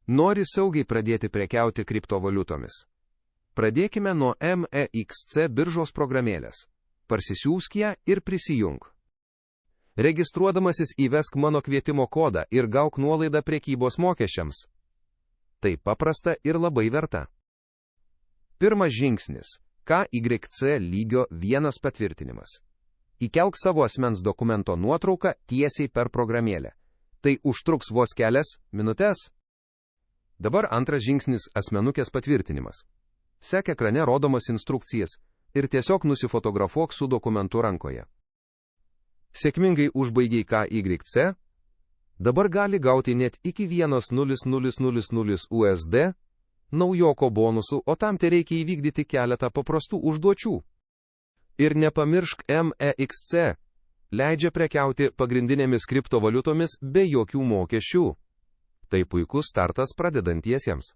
Nori saugiai pradėti prekiauti kriptovaliutomis? Pradėkime nuo MEXC biržos programėlės. Parsisiųsk ją ir prisijung. Registruodamasis įvesk mano kvietimo kodą ir gauk nuolaidą prekybos mokesčiams. Tai paprasta ir labai verta. Pirmas žingsnis – KYC lygio 1 patvirtinimas. Įkelk savo asmens dokumento nuotrauką tiesiai per programėlę. Tai užtruks vos kelias minutes. Dabar antras žingsnis – asmenukės patvirtinimas. Sek ekrane rodomas instrukcijas ir tiesiog nusifotografuok su dokumentu rankoje. Sėkmingai užbaigiai KYC, dabar gali gauti net iki 1,0000 USD naujoko bonusų, o tam te reikia įvykdyti keletą paprastų užduočių. Ir nepamiršk MEXC, leidžia prekiauti pagrindinėmis kriptovaliutomis be jokių mokesčių. Tai puikus startas pradedantiesiems.